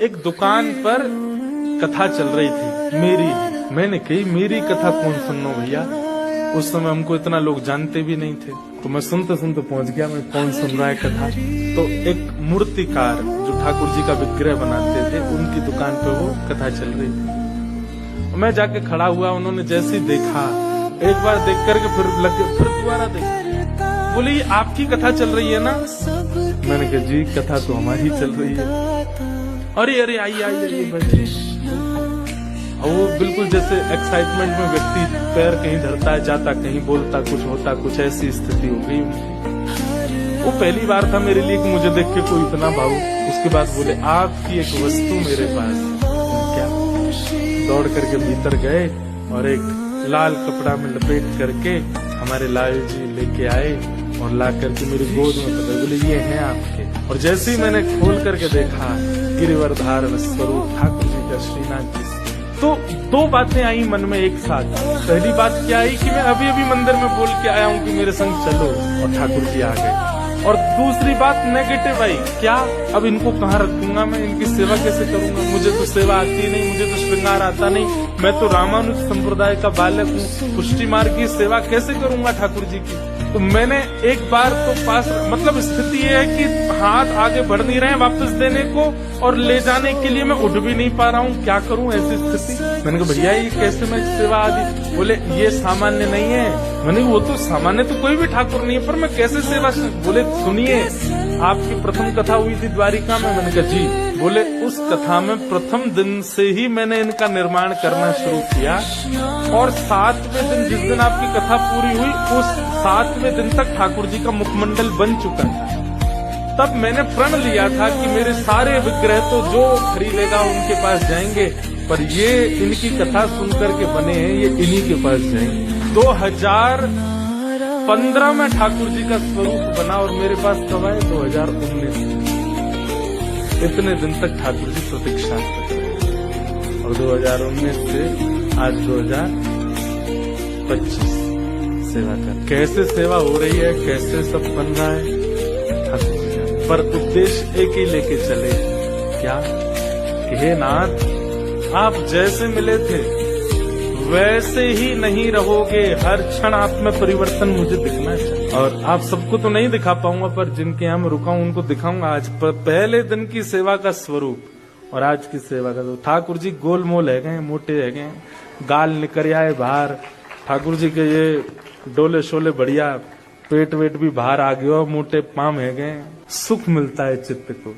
एक दुकान पर कथा चल रही थी मेरी। मैंने कही मेरी कथा कौन सुनो भैया। उस समय हमको इतना लोग जानते भी नहीं थे, तो मैं सुनते सुनते पहुंच गया मैं कौन सुन रहा है कथा। तो एक मूर्तिकार जो ठाकुर जी का विग्रह बनाते थे, उनकी दुकान पे वो कथा चल रही थी। मैं जाके खड़ा हुआ, उन्होंने जैसे ही देखा, एक बार देख करके फिर दोबारा देखा। बोली आपकी कथा चल रही है ना? मैंने कहा जी कथा तो हमारी चल रही है। अरे अरे आइए बैठिए। और वो बिल्कुल जैसे एक्साइटमेंट में व्यक्ति पैर कहीं धरता है, जाता कहीं, बोलता कुछ, होता कुछ, ऐसी स्थिति हो गई उनकी। वो पहली बार था मेरे लिए कि मुझे देख के कोई इतना भावुक। उसके बाद बोले आपकी एक वस्तु मेरे पास। क्या? दौड़ करके भीतर गए और एक लाल कपड़ा में लपेट करके हमारे लाल जी लेके आए और ला करके मेरी गोद में पकड़े। बोले ये है आपके। और जैसे ही मैंने खोल करके देखा, गिरिवर धारण स्वरूप ठाकुर जी का, श्रीनाथ जी। तो दो बातें आई मन में एक साथ। पहली बात क्या आई कि मैं अभी अभी मंदिर में बोल के आया हूँ कि मेरे संग चलो, और ठाकुर जी आ गए। और दूसरी बात नेगेटिव आई, क्या अब इनको कहाँ रखूंगा मैं, इनकी सेवा कैसे करूंगा? मुझे तो सेवा आती नहीं, मुझे तो श्रृंगार आता नहीं, मैं तो रामानुज संप्रदाय का बालक हूँ, पुष्टि मार्ग की सेवा कैसे करूंगा ठाकुर जी की? तो मैंने एक बार तो पास, मतलब स्थिति ये है कि हाथ आगे बढ़ नहीं रहे हैं वापस देने को, और ले जाने के लिए मैं उठ भी नहीं पा रहा हूँ, क्या करूँ ऐसी स्थिति? मैंने कहा भैया ये कैसे मैं सेवा आदि? बोले ये सामान्य नहीं है। मैंने वो तो सामान्य तो कोई भी ठाकुर नहीं है, पर मैं कैसे सेवा? बोले सुनिए आपकी प्रथम कथा हुई थी द्वारिका में। मैंने कहा जी। बोले उस कथा में प्रथम दिन से ही मैंने इनका निर्माण करना शुरू किया, और 7वें दिन जिस दिन आपकी कथा पूरी हुई, उस 7वें दिन तक ठाकुर जी का मुखमंडल बन चुका था। तब मैंने प्रण लिया था कि मेरे सारे विग्रह तो जो खरीदेगा उनके पास जाएंगे, पर ये इनकी कथा सुनकर के बने हैं, ये इन्हीं के पास जाएंगे। 2015 में ठाकुर जी का स्वरूप बना, और मेरे पास कब आए? 2019। इतने दिन तक ठाकुर जी प्रतीक्षा करते, और 2019 से आज 2025 सेवा कर। कैसे सेवा हो रही है, कैसे सब बन रहा है, ठाकुर जी जाने। पर उद्देश्य एक ही लेके चले, क्या कि हे नाथ आप जैसे मिले थे वैसे ही नहीं रहोगे, हर क्षण आप में परिवर्तन मुझे दिखना चाहिए। और आप सबको तो नहीं दिखा पाऊंगा, पर जिनके यहाँ मैं रुका हूं उनको दिखाऊंगा। आज पहले दिन की सेवा का स्वरूप और आज की सेवा का। तो ठाकुर जी गोलमोल है गए, मोटे है गए, गाल निकल आए बाहर। ठाकुर जी के ये डोले शोले बढ़िया, पेट वेट भी बाहर आ गया, मोटे पाम है गए। सुख मिलता है चित्त को।